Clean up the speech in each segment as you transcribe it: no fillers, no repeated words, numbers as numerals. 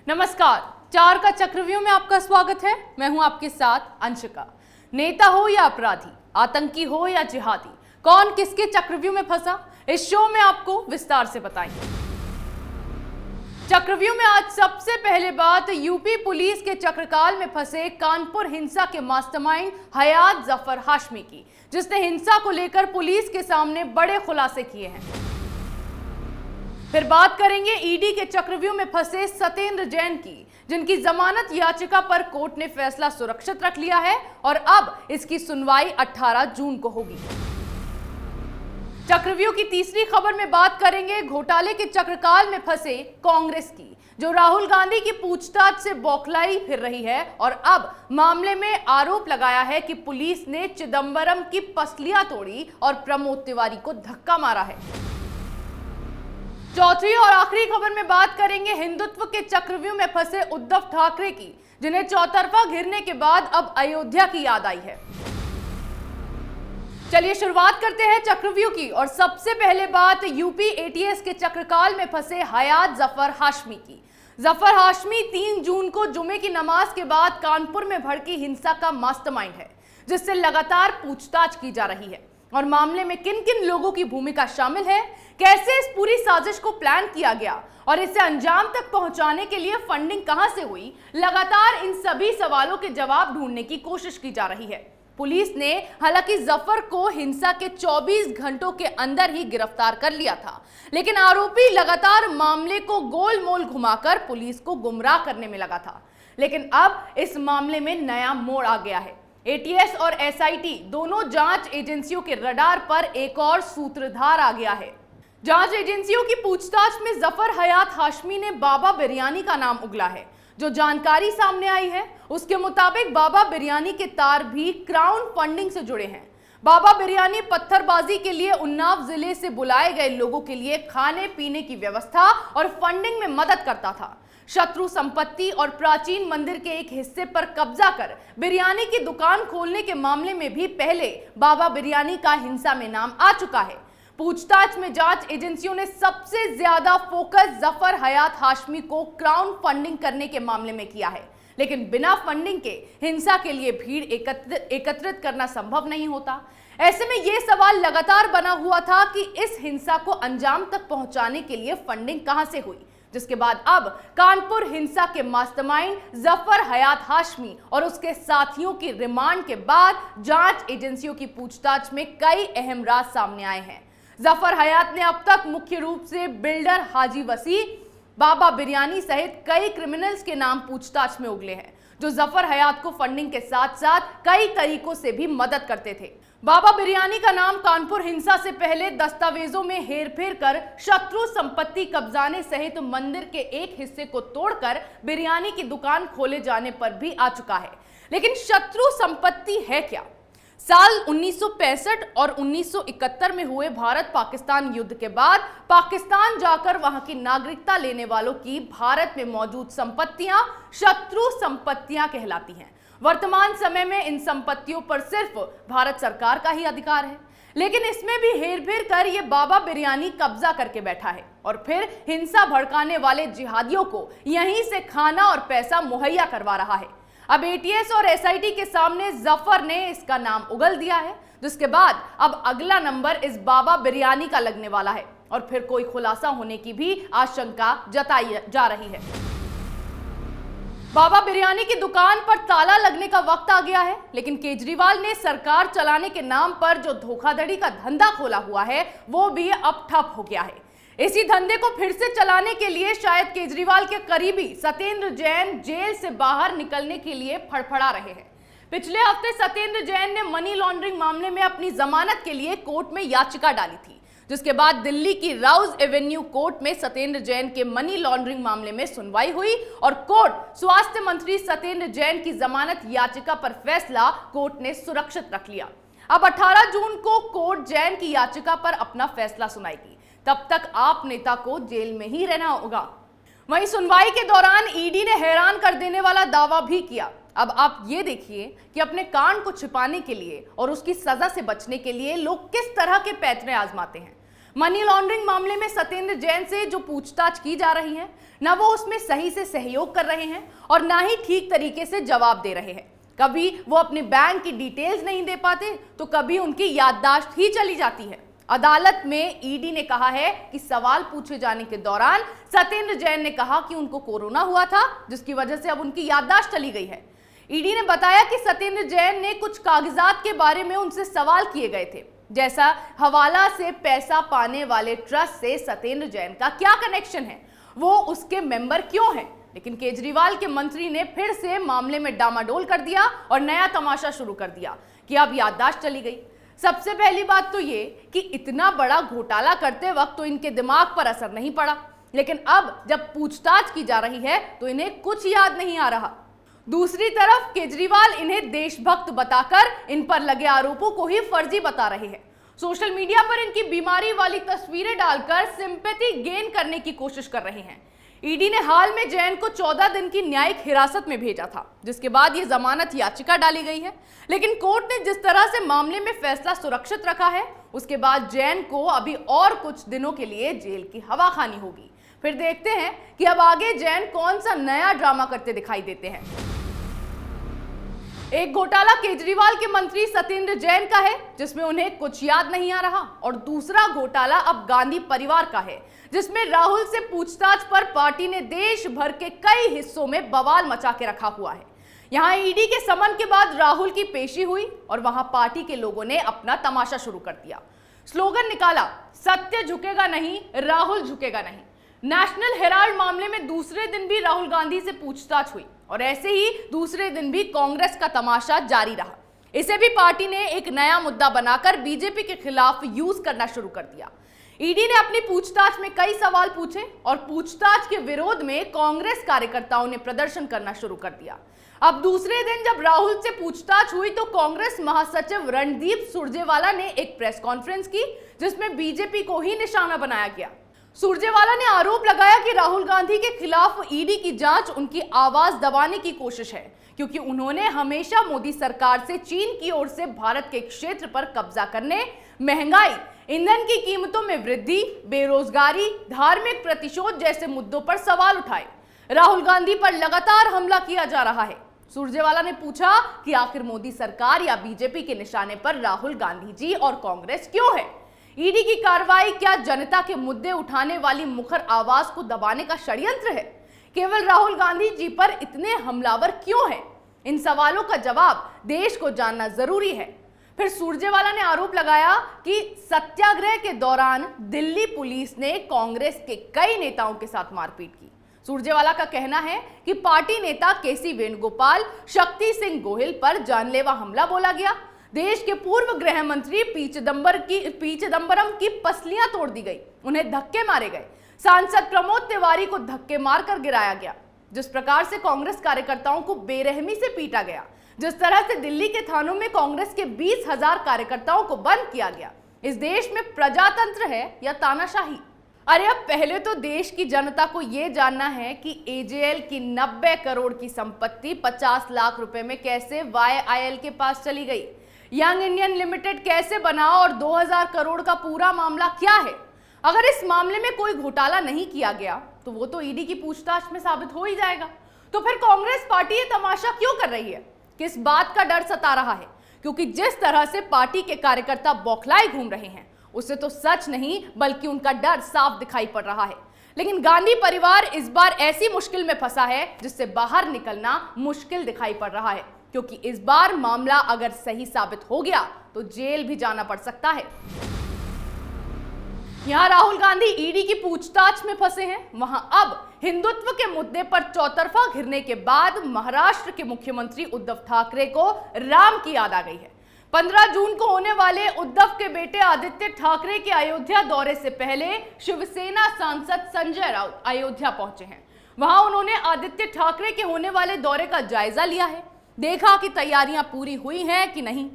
नमस्कार, 4 का चक्रव्यूह में आपका स्वागत है। मैं हूं आपके साथ अंशिका। नेता हो या अपराधी, आतंकी हो या जिहादी, कौन किसके चक्रव्यूह में फंसा, इस शो में आपको विस्तार से बताएंगे। चक्रव्यूह में आज सबसे पहले बात यूपी पुलिस के चक्रकाल में फंसे कानपुर हिंसा के मास्टरमाइंड हयात जफर हाशमी की, जिसने हिंसा को लेकर पुलिस के सामने बड़े खुलासे किए हैं। फिर बात करेंगे ईडी के चक्रव्यूह में फंसे सत्येंद्र जैन की, जिनकी जमानत याचिका पर कोर्ट ने फैसला सुरक्षित रख लिया है और अब इसकी सुनवाई 18 जून को होगी। चक्रव्यूह की तीसरी खबर में बात करेंगे घोटाले के चक्रकाल में फंसे कांग्रेस की, जो राहुल गांधी की पूछताछ से बौखलाई फिर रही है और अब मामले में आरोप लगाया है कि पुलिस ने चिदंबरम की पसलियां तोड़ी और प्रमोद तिवारी को धक्का मारा है। चौथी और आखिरी खबर में बात करेंगे हिंदुत्व के चक्रव्यूह में फंसे उद्धव ठाकरे की, जिन्हें चौतरफा घिरने के बाद अब अयोध्या की याद आई है। चलिए शुरुआत करते हैं चक्रव्यूह की और सबसे पहले बात यूपी एटीएस के चक्रकाल में फंसे हयात जफर हाशमी की। जफर हाशमी 3 जून को जुमे की नमाज के बाद कानपुर में भड़की हिंसा का मास्टरमाइंड है, जिससे लगातार पूछताछ की जा रही है और मामले में किन किन लोगों की भूमिका शामिल है, कैसे इस पूरी साजिश को प्लान किया गया और इसे अंजाम तक पहुंचाने के लिए फंडिंग कहां से हुई, लगातार इन सभी सवालों के जवाब ढूंढने की कोशिश की जा रही है। पुलिस ने हालांकि जफर को हिंसा के 24 घंटों के अंदर ही गिरफ्तार कर लिया था, लेकिन आरोपी लगातार मामले को गोलमोल घुमाकर पुलिस को गुमराह करने में लगा था। लेकिन अब इस मामले में नया मोड़ आ गया है। एटीएस और एसआईटी दोनों जांच एजेंसियों के रडार पर एक और सूत्रधार आ गया है। जांच एजेंसियों की पूछताछ में जफर हयात हाशमी ने बाबा बिरयानी का नाम उगला है। जो जानकारी सामने आई है उसके मुताबिक बाबा बिरयानी के तार भी क्राउन फंडिंग से जुड़े हैं। बाबा बिरयानी पत्थरबाजी के लिए उन्नाव जिले से बुलाए गए लोगों के लिए खाने पीने की व्यवस्था और फंडिंग में मदद करता था। शत्रु संपत्ति और प्राचीन मंदिर के एक हिस्से पर कब्जा कर बिरयानी की दुकान खोलने के मामले में भी पहले बाबा बिरयानी का हिंसा में नाम आ चुका है। पूछताछ में जांच एजेंसियों ने सबसे ज्यादा फोकस जफर हयात हाशमी को क्राउन फंडिंग करने के मामले में किया है, लेकिन बिना फंडिंग के हिंसा के लिए भीड़ एकत्रित करना संभव नहीं होता। ऐसे में यह सवाल लगातार बना हुआ था कि इस हिंसा को अंजाम तक पहुंचाने के लिए फंडिंग कहां से हुई, जिसके बाद अब कानपुर हिंसा के मास्टरमाइंड जफर हयात हाशमी और उसके साथियों की रिमांड के बाद जांच एजेंसियों की पूछताछ में कई अहम राज सामने आए हैं। जफर हयात ने अब तक मुख्य रूप से बिल्डर हाजी वसी, बाबा बिरयानी सहित कई क्रिमिनल्स के नाम पूछताछ में उगले हैं, जो जफर हयात को फंडिंग के साथ साथ कई तरीकों से भी मदद करते थे। बाबा बिरयानी का नाम कानपुर हिंसा से पहले दस्तावेजों में हेरफेर कर शत्रु संपत्ति कब्जाने सहित मंदिर के एक हिस्से को तोड़कर बिरयानी की दुकान खोले जाने पर भी आ चुका है। लेकिन शत्रु संपत्ति है क्या? साल 1965 और 1971 में हुए भारत पाकिस्तान युद्ध के बाद पाकिस्तान जाकर वहां की नागरिकता लेने वालों की भारत में मौजूद संपत्तियां शत्रु संपत्तियां कहलाती हैं। वर्तमान समय में इन संपत्तियों पर सिर्फ भारत सरकार का ही अधिकार है, लेकिन इसमें भी हेरफेर कर ये बाबा बिरयानी कब्जा करके बैठा है और फिर हिंसा भड़काने वाले जिहादियों को यहीं से खाना और पैसा मुहैया करवा रहा है। अब एटीएस और एसआईटी के सामने जफर ने इसका नाम उगल दिया है, जिसके बाद अब अगला नंबर इस बाबा बिरयानी का लगने वाला है और फिर कोई खुलासा होने की भी आशंका जताई जा रही है। बाबा बिरयानी की दुकान पर ताला लगने का वक्त आ गया है, लेकिन केजरीवाल ने सरकार चलाने के नाम पर जो धोखाधड़ी का धंधा खोला हुआ है वो भी अब ठप हो गया है। इसी धंधे को फिर से चलाने के लिए शायद केजरीवाल के करीबी सत्येंद्र जैन जेल से बाहर निकलने के लिए फड़फड़ा रहे हैं। पिछले हफ्ते सत्येंद्र जैन ने मनी लॉन्ड्रिंग मामले में अपनी जमानत के लिए कोर्ट में याचिका डाली थी, जिसके बाद दिल्ली की राउज एवेन्यू कोर्ट में सत्येंद्र जैन के मनी लॉन्ड्रिंग मामले में सुनवाई हुई और कोर्ट स्वास्थ्य मंत्री सत्येंद्र जैन की जमानत याचिका पर फैसला कोर्ट ने सुरक्षित रख लिया। अब 18 जून को कोर्ट जैन की याचिका पर अपना फैसला सुनाएगी। तब तक आप नेता को जेल में ही रहना होगा। वहीं सुनवाई के दौरान ईडी ने हैरान कर देने वाला दावा भी किया। अब आप ये देखिए कि अपने कांड को छिपाने के लिए और उसकी सजा से बचने के लिए लोग किस तरह के पैंतरे आजमाते हैं। मनी लॉन्ड्रिंग मामले में सत्येंद्र जैन से जो पूछताछ की जा रही है, ना वो उसमें सही से सहयोग कर रहे हैं और ना ही ठीक तरीके से जवाब दे रहे हैं। कभी वो अपने बैंक की डिटेल्स नहीं दे पाते तो कभी उनकी याददाश्त ही चली जाती है। अदालत में ईडी ने कहा है कि सवाल पूछे जाने के दौरान सत्येंद्र जैन ने कहा कि उनको कोरोना हुआ था, जिसकी वजह से अब उनकी याददाश्त चली गई है। ईडी ने बताया कि सत्येंद्र जैन ने कुछ कागजात के बारे में उनसे सवाल किए गए थे, जैसा हवाला से पैसा पाने वाले ट्रस्ट से सत्येंद्र जैन का क्या कनेक्शन है, वो उसके मेंबर क्यों हैं। लेकिन केजरीवाल के मंत्री ने फिर से मामले में डामाडोल कर दिया और नया तमाशा शुरू कर दिया कि अब याददाश्त चली गई। सबसे पहली बात तो ये कि इतना बड़ा घोटाला करते वक्त तो इनके दिमाग पर असर नहीं पड़ा, लेकिन अब जब पूछताछ की जा रही है तो इन्हें कुछ याद नहीं आ रहा। दूसरी तरफ केजरीवाल इन्हें देशभक्त बताकर इन पर लगे आरोपों को ही फर्जी बता रहे हैं। सोशल मीडिया पर इनकी बीमारी वाली तस्वीरें डालकर सिंपैथी गेन करने की कोशिश कर रहे हैं। ईडी ने हाल में जैन को 14 दिन की न्यायिक हिरासत में भेजा था, जिसके बाद ये जमानत याचिका डाली गई है। लेकिन कोर्ट ने जिस तरह से मामले में फैसला सुरक्षित रखा है, उसके बाद जैन को अभी और कुछ दिनों के लिए जेल की हवा खानी होगी। फिर देखते हैं कि अब आगे जैन कौन सा नया ड्रामा करते दिखाई देते हैं। एक घोटाला केजरीवाल के मंत्री सत्येंद्र जैन का है, जिसमें उन्हें कुछ याद नहीं आ रहा, और दूसरा घोटाला अब गांधी परिवार का है, जिसमें राहुल से पूछताछ पर पार्टी ने देश भर के कई हिस्सों में बवाल मचा के रखा हुआ है। यहां ईडी के समन के बाद राहुल की पेशी हुई और वहां पार्टी के लोगों ने अपना तमाशा शुरू कर दिया। स्लोगन निकाला, सत्य झुकेगा नहीं, राहुल झुकेगा नहीं। नेशनल हेराल्ड मामले में दूसरे दिन भी राहुल गांधी से पूछताछ हुई और ऐसे ही दूसरे दिन भी कांग्रेस का तमाशा जारी रहा। इसे भी पार्टी ने एक नया मुद्दा बनाकर बीजेपी के खिलाफ यूज करना शुरू कर दिया। ईडी ने अपनी पूछताछ में कई सवाल पूछे और पूछताछ के विरोध में कांग्रेस कार्यकर्ताओं ने प्रदर्शन करना शुरू कर दिया। अब दूसरे दिन जब राहुल से पूछताछ हुई तो कांग्रेस महासचिव रणदीप सुरजेवाला ने एक प्रेस कॉन्फ्रेंस की, जिसमें बीजेपी को ही निशाना बनाया गया। सुरजेवाला ने आरोप लगाया कि राहुल गांधी के खिलाफ ईडी की जांच उनकी आवाज दबाने की कोशिश है, क्योंकि उन्होंने हमेशा मोदी सरकार से चीन की ओर से भारत के क्षेत्र पर कब्जा करने, महंगाई, ईंधन की कीमतों में वृद्धि, बेरोजगारी, धार्मिक प्रतिशोध जैसे मुद्दों पर सवाल उठाए। राहुल गांधी पर लगातार हमला किया जा रहा है। सुरजेवाला ने पूछा कि आखिर मोदी सरकार या बीजेपी के निशाने पर राहुल गांधी जी और कांग्रेस क्यों है? ईडी की कार्रवाई क्या जनता के मुद्दे उठाने वाली मुखर आवाज को दबाने का षड्यंत्र है? केवल राहुल गांधी जी पर इतने हमलावर क्यों हैं? इन सवालों का जवाब देश को जानना जरूरी है। फिर सुरजेवाला ने आरोप लगाया कि सत्याग्रह के दौरान दिल्ली पुलिस ने कांग्रेस के कई नेताओं के साथ मारपीट की। सुरजेवाला का कहना है कि पार्टी नेता केसी वेणुगोपाल, शक्ति सिंह गोहिल पर जानलेवा हमला बोला गया। देश के पूर्व गृह मंत्री पी चिदंबरम की पसलियां तोड़ दी गई, उन्हें धक्के मारे गए। सांसद प्रमोद तिवारी को धक्के मारकर गिराया गया। जिस प्रकार से कांग्रेस कार्यकर्ताओं को बेरहमी से पीटा गया, जिस तरह से दिल्ली के थानों में कांग्रेस के 20,000 कार्यकर्ताओं को बंद किया गया, इस देश में प्रजातंत्र है या तानाशाही? अरे अब पहले तो देश की जनता को यह जानना है कि एजेएल की 90 करोड़ की संपत्ति 50 लाख रुपए में कैसे YIL के पास चली गई, यंग इंडियन लिमिटेड कैसे बना और 2000 करोड़ का पूरा मामला क्या है। अगर इस मामले में कोई घोटाला नहीं किया गया तो वो तो ईडी की पूछताछ में साबित हो ही जाएगा। तो फिर कांग्रेस पार्टी ये तमाशा क्यों कर रही है? किस बात का डर सता रहा है? क्योंकि जिस तरह से पार्टी के कार्यकर्ता बौखलाए घूम रहे हैं, उससे तो सच नहीं बल्कि उनका डर साफ दिखाई पड़ रहा है। लेकिन गांधी परिवार इस बार ऐसी मुश्किल में फंसा है जिससे बाहर निकलना मुश्किल दिखाई पड़ रहा है, क्योंकि इस बार मामला अगर सही साबित हो गया तो जेल भी जाना पड़ सकता है। यहां राहुल गांधी ईडी की पूछताछ में फंसे हैं, वहां अब हिंदुत्व के मुद्दे पर चौतरफा घिरने के बाद महाराष्ट्र के मुख्यमंत्री उद्धव ठाकरे को राम की याद आ गई है। 15 जून को होने वाले उद्धव के बेटे आदित्य ठाकरे के अयोध्या दौरे से पहले शिवसेना सांसद संजय राउत अयोध्या पहुंचे हैं। वहां उन्होंने आदित्य ठाकरे के होने वाले दौरे का जायजा लिया है, देखा कि तैयारियां पूरी हुई हैं कि नहीं।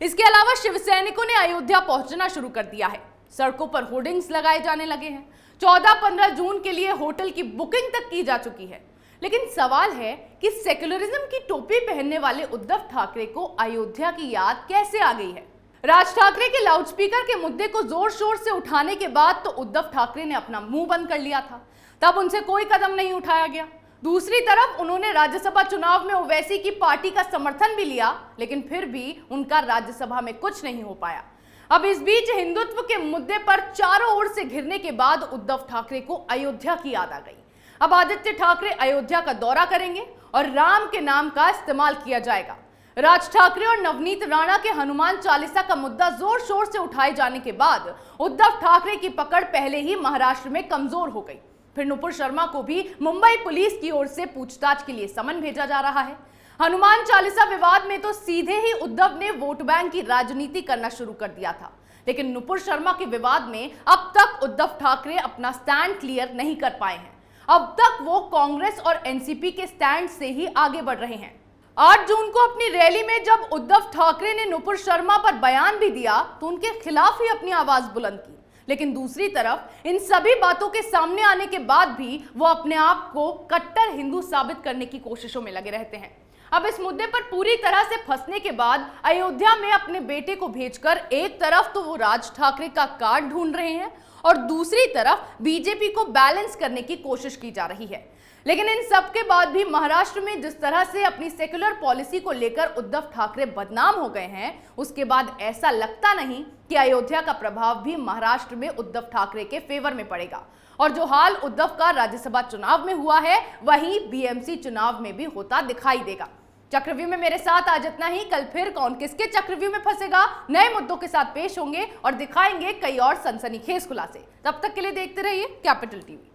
इसके अलावा शिवसैनिकों ने अयोध्या पहुंचना शुरू कर दिया है। सड़कों पर होर्डिंग्स लगाए जाने लगे हैं। 14-15 जून के लिए होटल की बुकिंग तक की जा चुकी है। लेकिन सवाल है कि सेक्युलरिज्म की टोपी पहनने वाले उद्धव ठाकरे को अयोध्या की याद कैसे आ गई है? राज ठाकरे के लाउडस्पीकर के मुद्दे को जोर शोर से उठाने के बाद तो उद्धव ठाकरे ने अपना मुंह बंद कर लिया था, तब उनसे कोई कदम नहीं उठाया गया। दूसरी तरफ उन्होंने राज्यसभा चुनाव में ओवैसी की पार्टी का समर्थन भी लिया, लेकिन फिर भी उनका राज्यसभा में कुछ नहीं हो पाया। अब इस बीच हिंदुत्व के मुद्दे पर चारों ओर से घिरने के बाद उद्धव ठाकरे को अयोध्या की याद आ गई। अब आदित्य ठाकरे अयोध्या का दौरा करेंगे और राम के नाम का इस्तेमाल किया जाएगा। राज ठाकरे और नवनीत राणा के हनुमान चालीसा का मुद्दा जोर शोर से उठाए जाने के बाद उद्धव ठाकरे की पकड़ पहले ही महाराष्ट्र में कमजोर हो गई। फिर नुपुर शर्मा को भी मुंबई पुलिस की ओर से पूछताछ के लिए समन भेजा जा रहा है। हनुमान चालीसा विवाद में तो सीधे ही उद्धव ने वोट बैंक की राजनीति करना शुरू कर दिया था, लेकिन नुपुर शर्मा के विवाद में अब तक उद्धव ठाकरे अपना स्टैंड क्लियर नहीं कर पाए हैं। अब तक वो कांग्रेस और एनसीपी के स्टैंड से ही आगे बढ़ रहे हैं। 8 जून को अपनी रैली में जब उद्धव ठाकरे ने नुपुर शर्मा पर बयान भी दिया तो उनके खिलाफ ही अपनी आवाज बुलंद की, लेकिन दूसरी तरफ इन सभी बातों के सामने आने के बाद भी वो अपने आप को कट्टर हिंदू साबित करने की कोशिशों में लगे रहते हैं। अब इस मुद्दे पर पूरी तरह से फंसने के बाद अयोध्या में अपने बेटे को भेजकर एक तरफ तो वो राज ठाकरे का कार्ड ढूंढ रहे हैं और दूसरी तरफ बीजेपी को बैलेंस करने की कोशिश की जा रही है। लेकिन इन सब के बाद भी महाराष्ट्र में जिस तरह से अपनी सेक्युलर पॉलिसी को लेकर उद्धव ठाकरे बदनाम हो गए हैं, उसके बाद ऐसा लगता नहीं कि अयोध्या का प्रभाव भी महाराष्ट्र में उद्धव ठाकरे के फेवर में पड़ेगा। और जो हाल उद्धव का राज्यसभा चुनाव में हुआ है, वही बीएमसी चुनाव में भी होता दिखाई देगा। चक्रव्यूह में मेरे साथ आज इतना ही। कल फिर कौन किसके चक्रव्यूह में फंसेगा, नए मुद्दों के साथ पेश होंगे और दिखाएंगे कई और सनसनीखेज खुलासे। तब तक के लिए देखते रहिए कैपिटल टीवी।